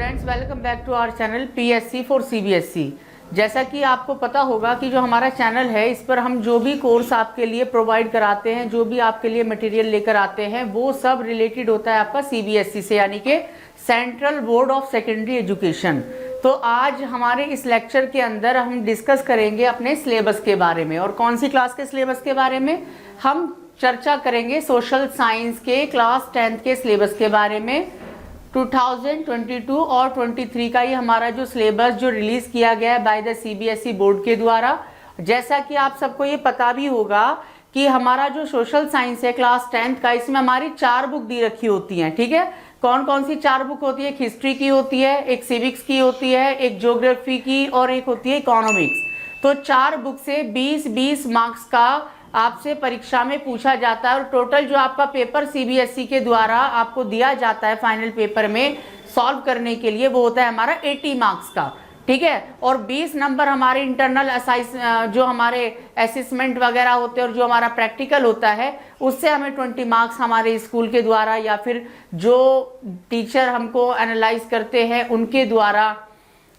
Friends, welcome back to our channel PSC for CBSE. जैसा कि आपको पता होगा कि जो हमारा चैनल है, इस पर हम जो भी कोर्स आपके लिए प्रोवाइड कराते हैं, जो भी आपके लिए मटेरियल लेकर आते हैं, वो सब रिलेटेड होता है आपका सीबीएसई से, यानी कि central board of secondary education. तो आज हमारे इस लेक्चर के अंदर हम डिस्कस करेंगे अपने सिलेबस के बारे में। और कौन सी क्लास के सिलेबस के बारे में हम चर्चा करेंगे? सोशल साइंस के क्लास 10th के सिलेबस के बारे में। 2022 और 23 का ये हमारा जो सिलेबस जो रिलीज किया गया है बाय द सीबीएसई बोर्ड के द्वारा। जैसा कि आप सबको ये पता भी होगा कि हमारा जो सोशल साइंस है क्लास 10th का, इसमें हमारी 4 बुक दी रखी होती हैं। ठीक है, कौन कौन सी 4 बुक होती है? एक हिस्ट्री की होती है, एक सिविक्स की होती है, एक ज्योग्राफी की और एक होती है इकोनॉमिक्स। तो 4 बुक से 20-20 मार्क्स का आपसे परीक्षा में पूछा जाता है। और टोटल जो आपका पेपर सीबीएसई के द्वारा आपको दिया जाता है फाइनल पेपर में सॉल्व करने के लिए, वो होता है हमारा 80 मार्क्स का। ठीक है, और 20 नंबर हमारे इंटरनल जो हमारे असेसमेंट वगैरह होते हैं और जो हमारा प्रैक्टिकल होता है, उससे हमें 20 मार्क्स हमारे स्कूल के द्वारा या फिर जो टीचर हमको एनालाइज करते हैं उनके द्वारा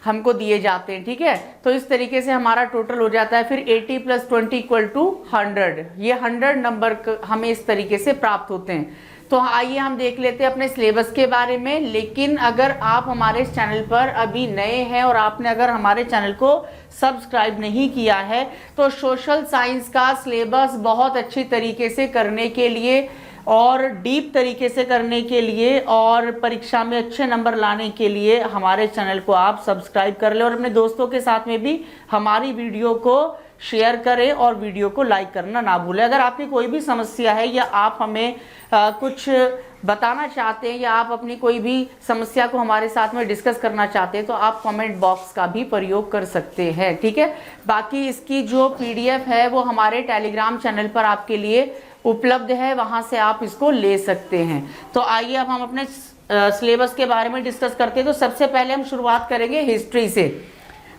हमको दिए जाते हैं। ठीक है, तो इस तरीके से हमारा टोटल हो जाता है फिर 80 + 20 = 100। ये 100 नंबर हमें इस तरीके से प्राप्त होते हैं। तो आइए हम देख लेते हैं अपने सिलेबस के बारे में। लेकिन अगर आप हमारे इस चैनल पर अभी नए हैं और आपने अगर हमारे चैनल को सब्सक्राइब नहीं किया है, तो सोशल साइंस का सिलेबस बहुत अच्छी तरीके से करने के लिए और डीप तरीके से करने के लिए और परीक्षा में अच्छे नंबर लाने के लिए हमारे चैनल को आप सब्सक्राइब कर लें और अपने दोस्तों के साथ में भी हमारी वीडियो को शेयर करें और वीडियो को लाइक करना ना भूलें। अगर आपकी कोई भी समस्या है या आप हमें कुछ बताना चाहते हैं या आप अपनी कोई भी समस्या को हमारे साथ में डिस्कस करना चाहते हैं, तो आप कमेंट बॉक्स का भी प्रयोग कर सकते हैं। ठीक है, बाकी इसकी जो पीडीएफ है वो हमारे टेलीग्राम चैनल पर आपके लिए उपलब्ध है, वहां से आप इसको ले सकते हैं। तो आइए अब हम अपने सिलेबस के बारे में डिस्कस करते हैं। तो सबसे पहले हम शुरुआत करेंगे हिस्ट्री से।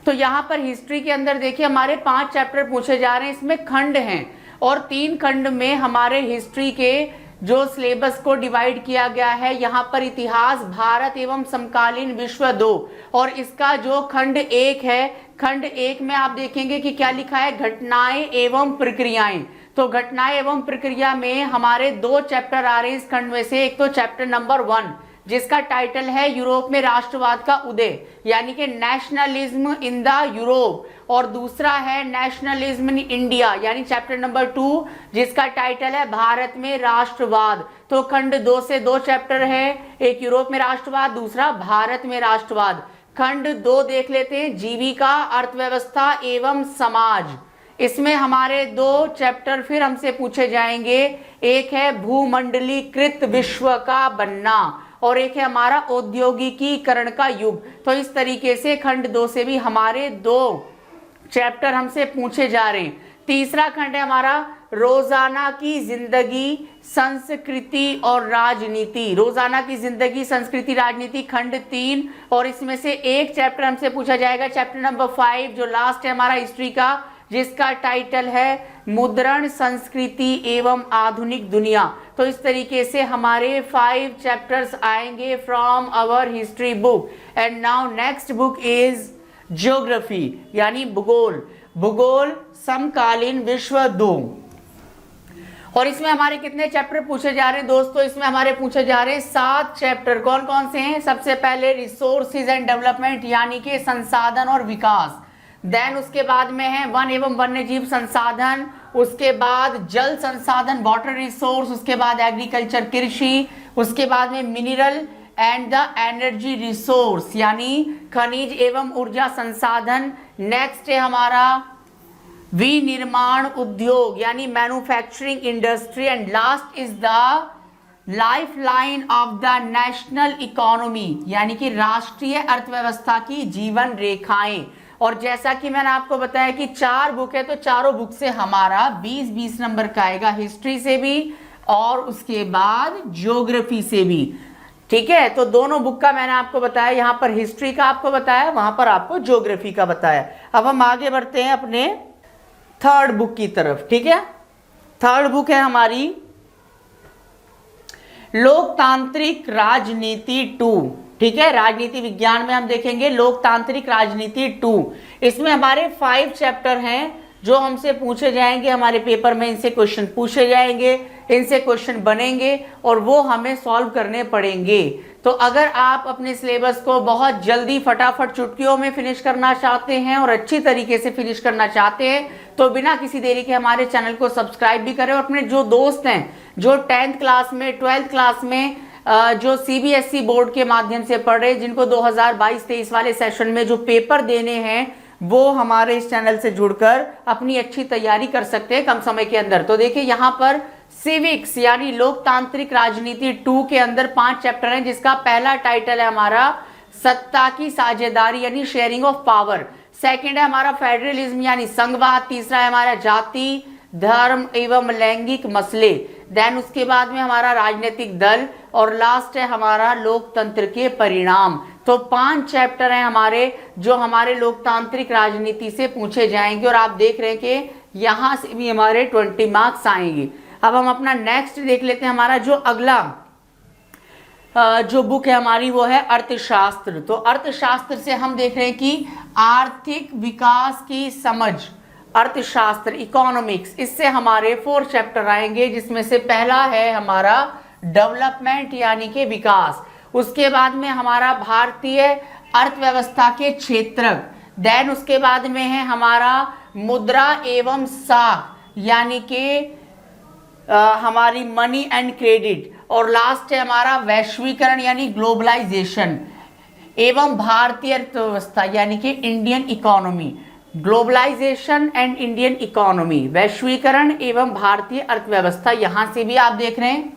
तो यहाँ पर हिस्ट्री के अंदर देखिए हमारे 5 चैप्टर पूछे जा रहे हैं, इसमें खंड हैं और 3 खंड में हमारे हिस्ट्री के जो सिलेबस को डिवाइड किया गया है। यहाँ पर इतिहास, भारत एवं समकालीन विश्व 2, और इसका जो खंड 1 है, खंड 1 में आप देखेंगे कि क्या लिखा है? घटनाएं एवं प्रक्रियाएं। तो घटनाएं एवं प्रक्रिया में हमारे 2 चैप्टर आ रहे हैं इस खंड में से। एक तो चैप्टर नंबर 1 जिसका टाइटल है यूरोप में राष्ट्रवाद का उदय, यानी कि नेशनलिज्म इन द यूरोप, और दूसरा है नेशनलिज्म इन इंडिया, यानी चैप्टर नंबर 2 जिसका टाइटल है भारत में राष्ट्रवाद। तो खंड 2 से 2 चैप्टर है, एक यूरोप में राष्ट्रवाद, दूसरा भारत में राष्ट्रवाद। खंड 2 देख लेते हैं, जीविका, अर्थव्यवस्था एवं समाज। इसमें हमारे 2 चैप्टर फिर हमसे पूछे जाएंगे। एक है भूमंडलीकृत विश्व का बनना और एक है हमारा औद्योगिकीकरण का युग। तो इस तरीके से खंड 2 से भी हमारे 2 चैप्टर हमसे पूछे जा रहे हैं। तीसरा खंड है हमारा रोजाना की जिंदगी, संस्कृति और राजनीति। रोजाना की जिंदगी, संस्कृति, राजनीति, खंड 3, और इसमें से एक चैप्टर हमसे पूछा जाएगा, चैप्टर नंबर 5 जो लास्ट है हमारा हिस्ट्री का, जिसका टाइटल है मुद्रण, संस्कृति एवं आधुनिक दुनिया। तो इस तरीके से हमारे 5 चैप्टर्स आएंगे from our history book. And now next book is geography, यानी भूगोल। भूगोल समकालीन विश्व 2, और इसमें हमारे कितने चैप्टर पूछे जा रहे हैं दोस्तों? इसमें हमारे पूछे जा रहे हैं 7 चैप्टर। कौन कौन से हैं? सबसे पहले रिसोर्सेज एंड डेवलपमेंट, यानी कि संसाधन और विकास। देन उसके बाद में है वन एवं वन्यजीव संसाधन, उसके बाद जल संसाधन, वाटर रिसोर्स, उसके बाद एग्रीकल्चर, कृषि, उसके बाद में mineral and the energy resource, यानी खनिज एवं ऊर्जा संसाधन। नेक्स्ट है हमारा विनिर्माण उद्योग, यानी manufacturing industry. And last is the lifeline of the national economy, यानी कि राष्ट्रीय अर्थव्यवस्था की जीवन रेखाएं। और जैसा कि मैंने आपको बताया कि 4 बुक है, तो चारों बुक से हमारा 20-20 नंबर का आएगा, हिस्ट्री से भी और उसके बाद ज्योग्राफी से भी। ठीक है, तो दोनों बुक का मैंने आपको बताया, यहाँ पर हिस्ट्री का आपको बताया, वहां पर आपको ज्योग्राफी का बताया। अब हम आगे बढ़ते हैं अपने 3rd बुक की तरफ। ठीक है, 3rd बुक है हमारी लोकतांत्रिक राजनीति 2। ठीक है। राजनीति विज्ञान में हम देखेंगे लोकतांत्रिक राजनीति 2। इसमें हमारे 5 चैप्टर हैं जो हमसे पूछे जाएंगे, हमारे पेपर में इनसे क्वेश्चन पूछे जाएंगे, इनसे क्वेश्चन बनेंगे और वो हमें सॉल्व करने पड़ेंगे। तो अगर आप अपने सिलेबस को बहुत जल्दी फटाफट चुटकियों में फिनिश करना चाहते हैं और अच्छी तरीके से फिनिश करना चाहते हैं तो बिना किसी देरी के हमारे चैनल को सब्सक्राइब भी करें और अपने जो दोस्त हैं जो 10th क्लास में 12th क्लास में जो CBSE बोर्ड के माध्यम से पढ़ रहे, जिनको 2022-23 वाले सेशन में जो पेपर देने हैं वो हमारे इस चैनल से जुड़कर अपनी अच्छी तैयारी कर सकते हैं कम समय के अंदर। तो देखिए यहाँ पर सिविक्स यानी लोकतांत्रिक राजनीति 2 के अंदर 5 चैप्टर हैं, जिसका पहला टाइटल है हमारा सत्ता की साझेदारी यानी शेयरिंग ऑफ पावर। सेकंड है हमारा फेडरलिज्म यानी संघवाद। तीसरा है हमारा जाति धर्म एवं लैंगिक मसले। देन उसके बाद में हमारा राजनीतिक दल और लास्ट है हमारा लोकतंत्र के परिणाम। तो 5 चैप्टर हैं हमारे जो हमारे लोकतांत्रिक राजनीति से पूछे जाएंगे और आप देख रहे हैं कि यहाँ से भी हमारे 20 मार्क्स आएंगे। अब हम अपना नेक्स्ट देख लेते हैं। हमारा जो अगला जो बुक है हमारी वो है अर्थशास्त्र। तो अर्थशास्त्र से हम देख रहे हैं कि आर्थिक विकास की समझ, अर्थशास्त्र इकोनॉमिक्स, इससे हमारे 4 चैप्टर आएंगे, जिसमें से पहला है हमारा डेवलपमेंट यानी कि विकास। उसके बाद में हमारा भारतीय अर्थव्यवस्था के क्षेत्रक। देन उसके बाद में है हमारा मुद्रा एवं साख यानी कि हमारी मनी एंड क्रेडिट। और लास्ट है हमारा वैश्वीकरण यानी ग्लोबलाइजेशन एवं भारतीय अर्थव्यवस्था यानी कि Indian economy. Globalization and Indian economy, वैश्वीकरण एवं भारतीय अर्थव्यवस्था, यहां से भी आप देख रहे हैं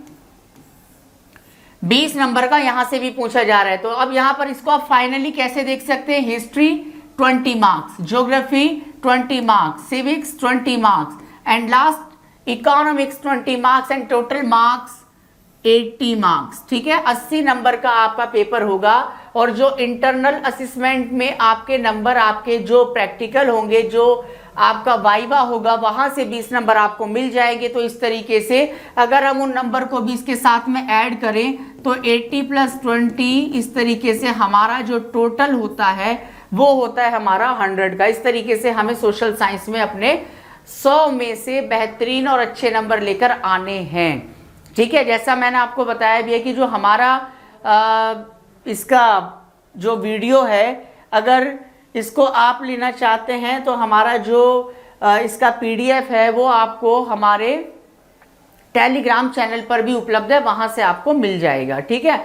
20 नंबर का यहां से भी पूछा जा रहा है। तो अब यहां पर इसको आप फाइनली कैसे देख सकते हैं, history 20 marks, geography 20 marks, civics 20 marks and last economics 20 marks and total marks 80 marks. ठीक है, 80 नंबर का आपका पेपर होगा। और जो इंटरनल असेसमेंट में आपके नंबर, आपके जो प्रैक्टिकल होंगे, जो आपका वाइवा होगा, वहां से 20 नंबर आपको मिल जाएंगे। तो इस तरीके से अगर हम उन नंबर को 20 के साथ में ऐड करें तो 80 + 20 इस तरीके से हमारा जो टोटल होता है वो होता है हमारा 100 का। इस तरीके से हमें सोशल साइंस में अपने 100 में से बेहतरीन और अच्छे नंबर लेकर आने हैं। ठीक है, जैसा मैंने आपको बताया भी है कि जो हमारा इसका जो वीडियो है, अगर इसको आप लेना चाहते हैं तो हमारा जो इसका PDF है वो आपको हमारे टेलीग्राम चैनल पर भी उपलब्ध है, वहां से आपको मिल जाएगा। ठीक है,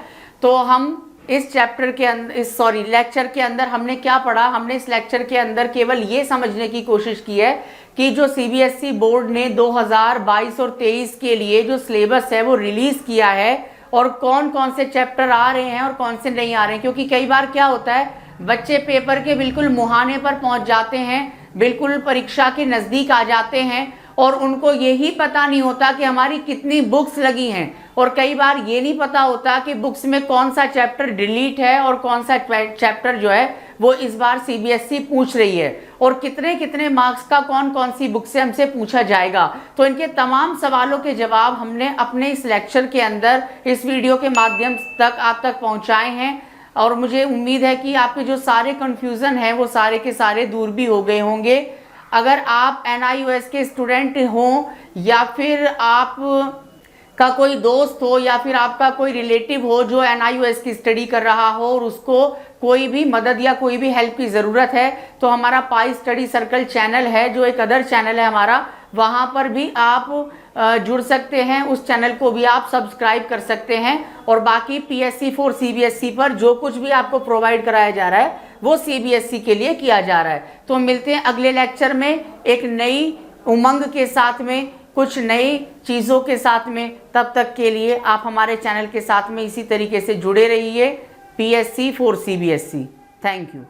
तो हम इस चैप्टर के अंदर, इस लेक्चर के अंदर हमने क्या पढ़ा, हमने इस लेक्चर के अंदर केवल ये समझने की कोशिश की है कि जो CBSE बोर्ड ने 2022 और 23 के लिए जो सिलेबस है वो रिलीज किया है और कौन कौन से चैप्टर आ रहे हैं और कौन से नहीं आ रहे हैं। क्योंकि कई बार क्या होता है, बच्चे पेपर के बिल्कुल मुहाने पर पहुंच जाते हैं, बिल्कुल परीक्षा के नज़दीक आ जाते हैं और उनको यही पता नहीं होता कि हमारी कितनी बुक्स लगी हैं। और कई बार ये नहीं पता होता कि बुक्स में कौन सा चैप्टर डिलीट है और कौन सा चैप्टर जो है वो इस बार CBSE पूछ रही है और कितने कितने मार्क्स का कौन कौन सी बुक से हमसे पूछा जाएगा। तो इनके तमाम सवालों के जवाब हमने अपने इस लेक्चर के अंदर, इस वीडियो के माध्यम तक आप तक पहुंचाए हैं। और मुझे उम्मीद है कि आपके जो सारे कन्फ्यूज़न हैं वो सारे के सारे दूर भी हो गए होंगे। अगर आप NIOS के स्टूडेंट हों या फिर आप का कोई दोस्त हो या फिर आपका कोई रिलेटिव हो जो NIOS की स्टडी कर रहा हो और उसको कोई भी मदद या कोई भी हेल्प की ज़रूरत है, तो हमारा पाई स्टडी सर्कल चैनल है जो एक अदर चैनल है हमारा, वहाँ पर भी आप जुड़ सकते हैं। उस चैनल को भी आप सब्सक्राइब कर सकते हैं। और बाकी PSC for CBSE पर जो कुछ भी आपको प्रोवाइड कराया जा रहा है वो CBSE के लिए किया जा रहा है। तो मिलते हैं अगले लेक्चर में एक नई उमंग के साथ में, कुछ नई चीज़ों के साथ में। तब तक के लिए आप हमारे चैनल के साथ में इसी तरीके से जुड़े रहिए। PSC for CBSE। Thank you.